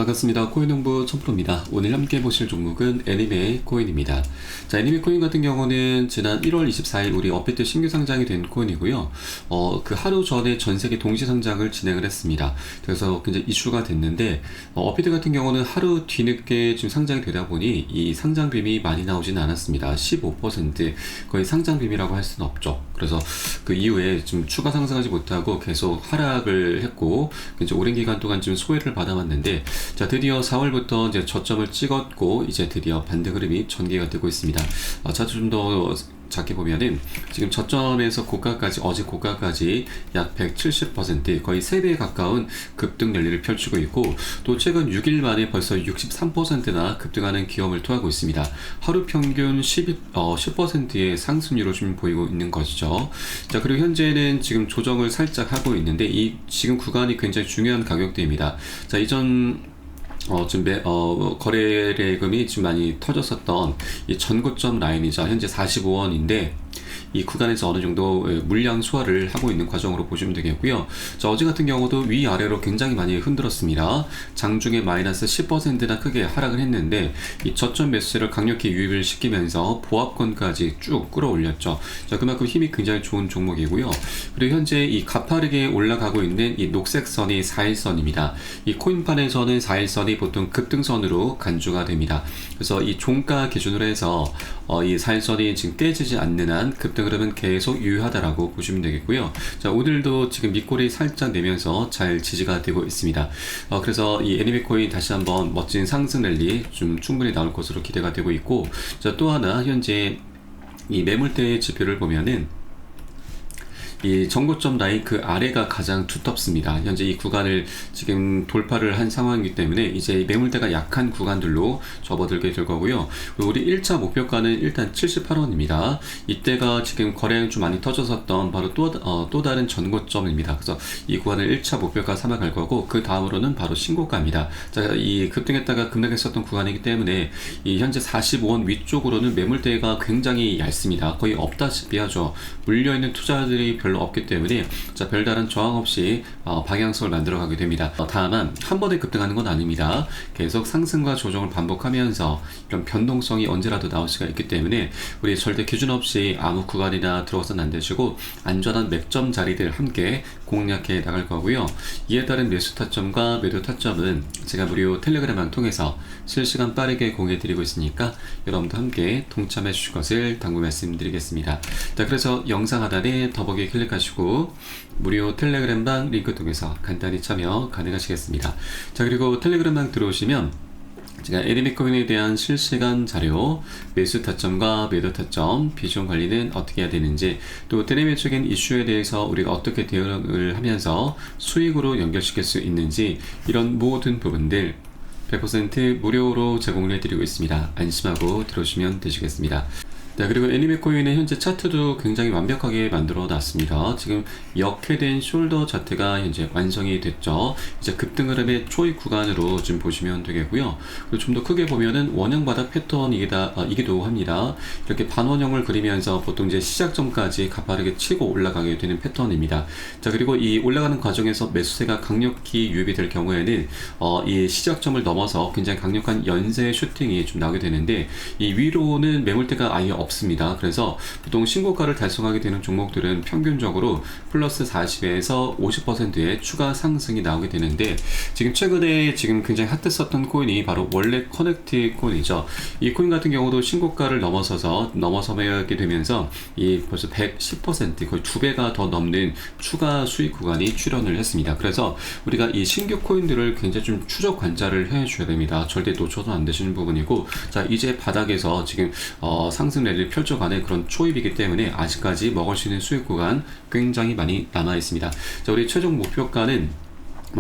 반갑습니다. 코인홍보 천프로입니다. 오늘 함께 보실 종목은 애니메 코인입니다. 자, 애니메 코인 같은 경우는 지난 1월 24일 우리 업비트 신규 상장이 된 코인이고요. 그 하루 전에 전 세계 동시 상장을 진행을 했습니다. 그래서 굉장히 이슈가 됐는데, 업비트 같은 경우는 하루 뒤늦게 지금 상장이 되다 보니 이 상장빔이 많이 나오지는 않았습니다. 15% 거의 상장빔이라고 할 수는 없죠. 그래서 그 이후에 좀 추가 상승하지 못하고 계속 하락을 했고, 이제 오랜 기간 동안 좀 소외를 받아왔는데, 자, 드디어 4월부터 이제 저점을 찍었고, 이제 드디어 반등 흐름이 전개가 되고 있습니다. 차트 좀 더 작게 보면은 지금 저점에서 고가까지, 어제 고가까지 약 170% 거의 3배에 가까운 급등 랠리를 펼치고 있고, 또 최근 6일 만에 벌써 63%나 급등하는 기염을 토하고 있습니다. 하루 평균 10%의 상승률을 좀 보이고 있는 것이죠. 자, 그리고 현재는 지금 조정을 살짝 하고 있는데, 이 지금 구간이 굉장히 중요한 가격대입니다. 자, 이전 지금 거래대금이 지금 많이 터졌었던 이 전고점 라인이자 현재 45원인데, 이 구간에서 어느 정도 물량 소화를 하고 있는 과정으로 보시면 되겠고요. 자, 어제 같은 경우도 위아래로 굉장히 많이 흔들었습니다. 장중에 마이너스 10%나 크게 하락을 했는데, 이 저점 매수세를 강력히 유입을 시키면서 보합권까지 쭉 끌어올렸죠. 자, 그만큼 힘이 굉장히 좋은 종목이고요. 그리고 현재 이 가파르게 올라가고 있는 이 녹색 선이 4일선입니다. 이 코인판에서는 4일선이 보통 급등선으로 간주가 됩니다. 그래서 이 종가 기준으로 해서 이 4일선이 지금 깨지지 않는 한 급등 흐름은 계속 유효하다라고 보시면 되겠고요. 자, 오늘도 지금 밑꼬리 살짝 내면서 잘 지지가 되고 있습니다. 그래서 이 애니메 코인 다시 한번 멋진 상승 랠리 좀 충분히 나올 것으로 기대가 되고 있고, 자, 또 하나 현재 이 매물대 지표를 보면은 이 전고점 라인 그 아래가 가장 두텁습니다. 현재 이 구간을 지금 돌파를 한 상황이기 때문에 이제 매물대가 약한 구간들로 접어들게 될 거고요. 그리고 우리 1차 목표가는 일단 78원입니다. 이때가 지금 거래량 좀 많이 터졌었던 바로 또 다른 전고점입니다. 그래서 이 구간을 1차 목표가 삼아 갈 거고, 그 다음으로는 바로 신고가입니다. 자, 이 급등했다가 급락했었던 구간이기 때문에 이 현재 45원 위쪽으로는 매물대가 굉장히 얇습니다. 거의 없다시피 하죠. 물려있는 투자들이 별로 없기 때문에, 자, 별다른 저항 없이 방향성을 만들어 가게 됩니다. 다만 한 번에 급등하는 건 아닙니다. 계속 상승과 조정을 반복하면서 이런 변동성이 언제라도 나올 수가 있기 때문에 우리 절대 기준 없이 아무 구간이나 들어가서는 안 되시고, 안전한 맥점 자리들 함께 공략해 나갈 거고요. 이에 따른 매수 타점과 매도 타점은 제가 무료 텔레그램을 통해서 실시간 빠르게 공유해 드리고 있으니까 여러분도 함께 동참해 주실 것을 당부 말씀드리겠습니다. 자, 그래서 영상 하단에 더보기 클릭하시고 무료 텔레그램방 링크 통해서 간단히 참여 가능하시겠습니다. 자, 그리고 텔레그램방 들어오시면 제가 애니메 코인에 대한 실시간 자료, 매수 타점과 매도 타점, 비중 관리는 어떻게 해야 되는지, 또 대내외적인 이슈에 대해서 우리가 어떻게 대응을 하면서 수익으로 연결시킬 수 있는지, 이런 모든 부분들 100% 무료로 제공을 해드리고 있습니다. 안심하고 들어오시면 되시겠습니다. 네, 그리고 애니메 코인의 현재 차트도 굉장히 완벽하게 만들어 놨습니다. 지금 역회된 숄더 차트가 현재 완성이 됐죠. 이제 급등 흐름의 초입 구간으로 좀 보시면 되겠고요. 그리고 좀 더 크게 보면은 원형 바닥 패턴이기도 합니다. 이렇게 반원형을 그리면서 보통 이제 시작점까지 가파르게 치고 올라가게 되는 패턴입니다. 자, 그리고 이 올라가는 과정에서 매수세가 강력히 유입이 될 경우에는 이 시작점을 넘어서 굉장히 강력한 연쇄 슈팅이 좀 나오게 되는데, 이 위로는 매물대가 아예 없습니다. 그래서 보통 신고가를 달성하게 되는 종목들은 평균적으로 플러스 40에서 50%의 추가 상승이 나오게 되는데, 지금 최근에 지금 굉장히 핫했었던 코인이 바로 원래 커넥트 코인이죠. 이 코인 같은 경우도 신고가를 넘어서게 되면서 이 벌써 110% 거의 2배가 더 넘는 추가 수익 구간이 출현을 했습니다. 그래서 우리가 이 신규 코인들을 굉장히 좀 추적 관찰을 해줘야 됩니다. 절대 놓쳐도 안 되시는 부분이고, 자, 이제 바닥에서 지금 상승 랠리를 펼쳐가는 그런 초입이기 때문에 아직까지 먹을 수 있는 수익 구간 굉장히 많이 남아 있습니다. 자, 우리 최종 목표가는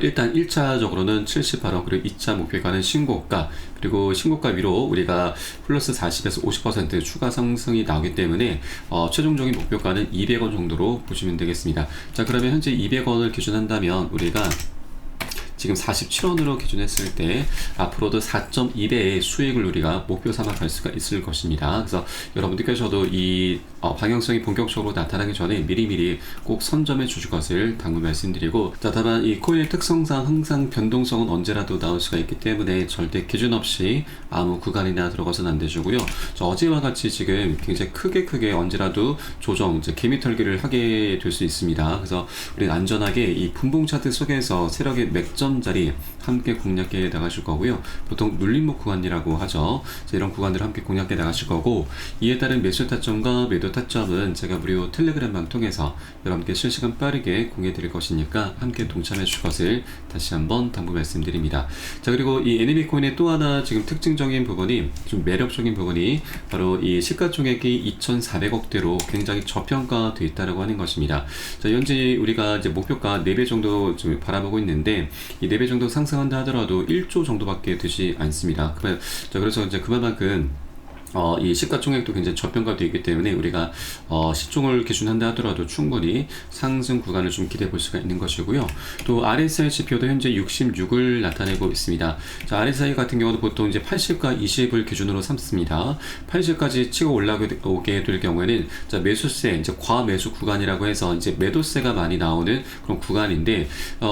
일단 1차적으로는 78원, 그리고 2차 목표가는 신고가, 그리고 신고가 위로 우리가 플러스 40에서 50% 추가 상승이 나오기 때문에 최종적인 목표가는 200원 정도로 보시면 되겠습니다. 자, 그러면 현재 200원을 기준한다면 우리가 지금 47원으로 기준했을 때 앞으로도 4.2배의 수익을 우리가 목표 삼아 갈 수가 있을 것입니다. 그래서 여러분들께서도 이 방향성이 본격적으로 나타나기 전에 미리미리 꼭 선점해 주실 것을 당부 말씀드리고, 자, 다만 이 코인의 특성상 항상 변동성은 언제라도 나올 수가 있기 때문에 절대 기준 없이 아무 구간이나 들어가서는 안 되시고요. 어제와 같이 지금 굉장히 크게 언제라도 조정, 이제 개미털기를 하게 될 수 있습니다. 그래서 우리는 안전하게 이 분봉 차트 속에서 세력의 맥점 자리 함께 공략해 나가실 거고요. 보통 눌림목 구간이라고 하죠. 이런 구간들을 함께 공략해 나가실 거고, 이에 따른 매수 타점과 매도 타점은 제가 무료 텔레그램방 통해서 여러분께 실시간 빠르게 공유해 드릴 것이니까 함께 동참해 주실 것을 다시 한번 당부 말씀드립니다. 자, 그리고 이 애니메 코인의 또 하나 지금 특징적인 부분이, 좀 매력적인 부분이 바로 이 시가총액이 2,400억대로 굉장히 저평가되어 있다고 하는 것입니다. 자, 현재 우리가 이제 목표가 4배 정도 좀 바라보고 있는데, 이 4배 정도 상승한다 하더라도 1조 정도밖에 되지 않습니다. 그래서 이제 그만큼 이 시가총액도 굉장히 저평가되어 있기 때문에 우리가 시총을 기준한다 하더라도 충분히 상승 구간을 좀 기대해 볼 수가 있는 것이고요. 또 RSI 지표도 현재 66을 나타내고 있습니다. 자, RSI 같은 경우는 보통 이제 80과 20을 기준으로 삼습니다. 80까지 치고 올라오게 될 경우에는, 자, 매수세, 이제 과매수 구간이라고 해서 이제 매도세가 많이 나오는 그런 구간인데,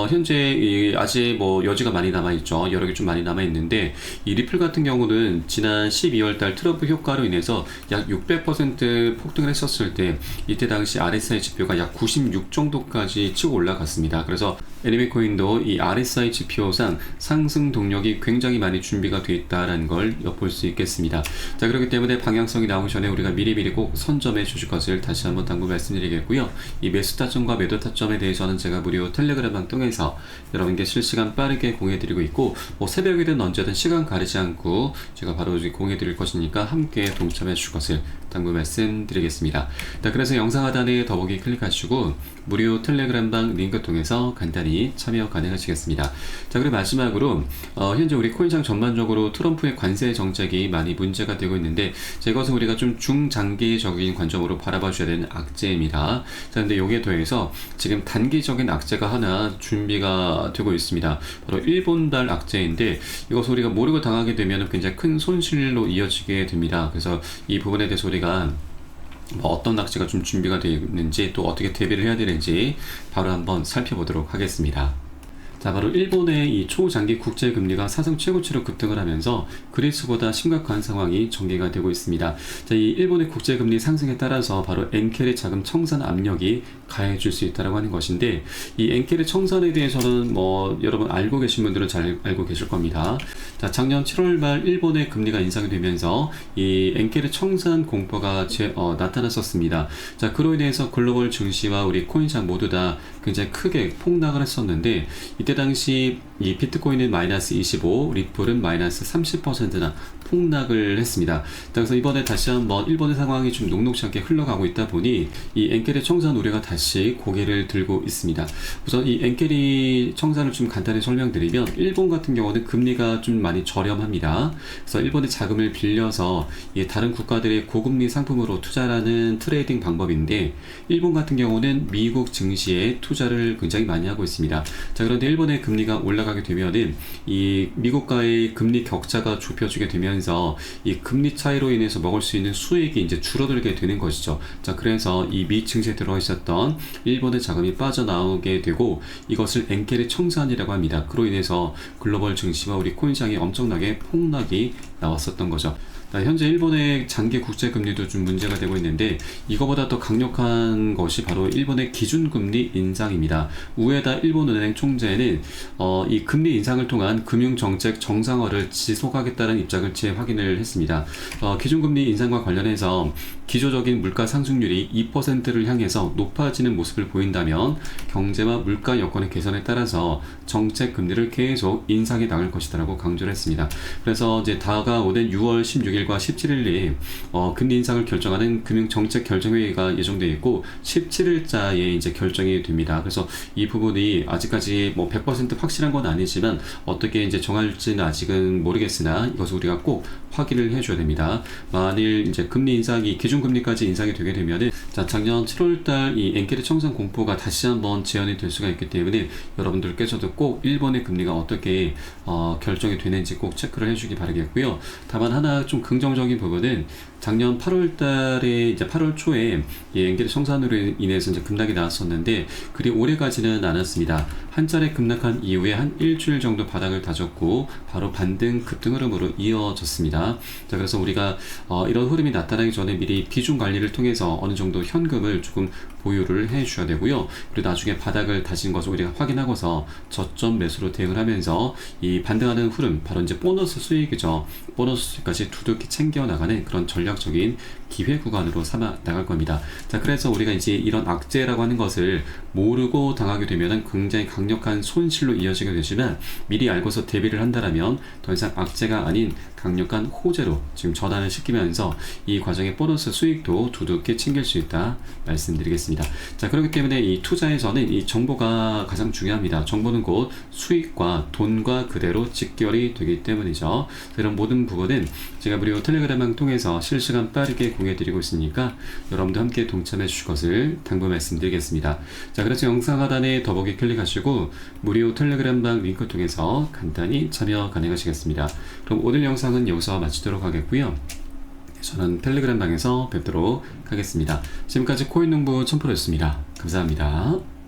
현재 아직 뭐 여지가 많이 남아 있죠. 여러 개 좀 많이 남아 있는데, 이 리플 같은 경우는 지난 12월 달 트럼프 효과로 인해서 약 600% 폭등을 했었을 때, 이때 당시 RSI 지표가 약 96 정도까지 치고 올라갔습니다. 그래서 애니메 코인도 이 RSI 지표상 상승 동력이 굉장히 많이 준비가 되어 있다는 걸 엿볼 수 있겠습니다. 자, 그렇기 때문에 방향성이 나오기 전에 우리가 미리미리 꼭 선점해 주실 것을 다시 한번 당부 말씀드리겠고요. 이 매수 타점과 매도 타점에 대해서는 제가 무료 텔레그램방 통해서 여러분께 실시간 빠르게 공유해 드리고 있고, 뭐 새벽이든 언제든 시간 가리지 않고 제가 바로 공유해 드릴 것이니까 함께 동참해 주실 것을 당부 말씀드리겠습니다. 자, 그래서 영상 하단에 더보기 클릭하시고 무료 텔레그램방 링크 통해서 간단히 참여 가능하시겠습니다. 자, 그리고 마지막으로 현재 우리 코인시장 전반적으로 트럼프의 관세 정책이 많이 문제가 되고 있는데, 이것은 우리가 좀 중장기적인 관점으로 바라봐 줘야 되는 악재입니다. 자, 근데 여기에 더해서 지금 단기적인 악재가 하나 준비가 되고 있습니다. 바로 일본발 악재인데, 이것을 우리가 모르고 당하게 되면 굉장히 큰 손실로 이어지게 됩니다. 그래서 이 부분에 대해서 우리가 어떤 악재가 좀 준비가 되어 있는지, 또 어떻게 대비를 해야 되는지 바로 한번 살펴보도록 하겠습니다. 자, 바로 일본의 이 초장기 국제금리가 사상 최고치로 급등을 하면서 그리스보다 심각한 상황이 전개가 되고 있습니다. 자, 이 일본의 국제금리 상승에 따라서 바로 엔켈의 자금 청산 압력이 가해질 수 있다고 하는 것인데, 이 엔켈의 청산에 대해서는 뭐 여러분 알고 계신 분들은 잘 알고 계실 겁니다. 자, 작년 7월 말 일본의 금리가 인상이 되면서 이 엔켈의 청산 공포가 나타났었습니다. 자, 그로 인해서 글로벌 증시와 우리 코인시장 모두 다 굉장히 크게 폭락을 했었는데, 이때 당시 이 비트코인은 마이너스 25, 리플은 마이너스 30%나 폭락을 했습니다. 그래서 이번에 다시 한번 일본의 상황이 좀 녹록지 않게 흘러가고 있다 보니 이 엔켈의 청산 우려가 다시 고개를 들고 있습니다. 우선 이 엔켈이 청산을 좀 간단히 설명드리면, 일본 같은 경우는 금리가 좀 많이 저렴합니다. 그래서 일본의 자금을 빌려서 다른 국가들의 고금리 상품으로 투자하는 트레이딩 방법인데, 일본 같은 경우는 미국 증시에 투자를 굉장히 많이 하고 있습니다. 자, 그런데 일본의 금리가 올라가게 되면은 이 미국과의 금리 격차가 좁혀지게 되면서 이 금리 차이로 인해서 먹을 수 있는 수익이 이제 줄어들게 되는 것이죠. 자, 그래서 이 미 증시에 들어 있었던 일본의 자금이 빠져나오게 되고, 이것을 엔켈의 청산이라고 합니다. 그로 인해서 글로벌 증시와 우리 코인시장에 엄청나게 폭락이 나왔었던 거죠. 현재 일본의 장기 국제금리도 좀 문제가 되고 있는데, 이거보다 더 강력한 것이 바로 일본의 기준금리 인상입니다. 우에다 일본은행 총재는 이 금리 인상을 통한 금융정책 정상화를 지속하겠다는 입장을 재확인을 했습니다. 기준금리 인상과 관련해서 기조적인 물가 상승률이 2%를 향해서 높아지는 모습을 보인다면 경제와 물가 여건의 개선에 따라서 정책 금리를 계속 인상해 나갈 것이다라고 강조를 했습니다. 그래서 이제 다가오는 6월 16일 16일과 17일에 금리 인상을 결정하는 금융정책결정회의가 예정되어 있고 17일자에 이제 결정이 됩니다. 그래서 이 부분이 아직까지 뭐 100% 확실한 건 아니지만 어떻게 이제 정할지는 아직은 모르겠으나 이것을 우리가 꼭 확인을 해줘야 됩니다. 만일 이제 금리 인상이 기준금리까지 인상이 되게 되면은 자, 작년 7월달 이 엔케르 청산 공포가 다시 한번 재현이 될 수가 있기 때문에 여러분들께서도 꼭 일본의 금리가 어떻게 결정이 되는지 꼭 체크를 해주기 바라겠고요. 다만 하나 좀 긍정적인 부분은 작년 8월 달에 이제 8월 초에 이 엔게르 청산으로 인해서 이제 급락이 나왔었는데 그리 오래 가지는 않았습니다. 한 차례 급락한 이후에 한 일주일 정도 바닥을 다졌고 바로 반등 급등 흐름으로 이어졌습니다. 자, 그래서 우리가 이런 흐름이 나타나기 전에 미리 비중 관리를 통해서 어느 정도 현금을 조금 보유를 해 주셔야 되고요. 그리고 나중에 바닥을 다진 것을 우리가 확인하고서 저점 매수로 대응을 하면서 이 반등하는 흐름, 바로 이제 보너스 수익이죠. 보너스 수익까지 두둑히 챙겨 나가는 그런 전략적인 기회 구간으로 삼아 나갈 겁니다. 자, 그래서 우리가 이제 이런 악재라고 하는 것을 모르고 당하게 되면 굉장히 강력한 손실로 이어지게 되지만 미리 알고서 대비를 한다면 더 이상 악재가 아닌 강력한 호재로 지금 전환을 시키면서 이 과정의 보너스 수익도 두둑히 챙길 수 있다 말씀드리겠습니다. 자, 그렇기 때문에 이 투자에서는 이 정보가 가장 중요합니다. 정보는 곧 수익과 돈과 그대로 직결이 되기 때문이죠. 이런 모든 부분은 제가 무료 텔레그램을 통해서 실시간 빠르게 공유해드리고 있으니까 여러분도 함께 동참해 주실 것을 당부 말씀드리겠습니다. 자, 그래서 영상 하단에 더보기 클릭하시고 무료 텔레그램방 링크 통해서 간단히 참여 가능하시겠습니다. 그럼 오늘 영상은 여기서 마치도록 하겠고요. 저는 텔레그램 방에서 뵙도록 하겠습니다. 지금까지 코인농부 첨프로였습니다. 감사합니다.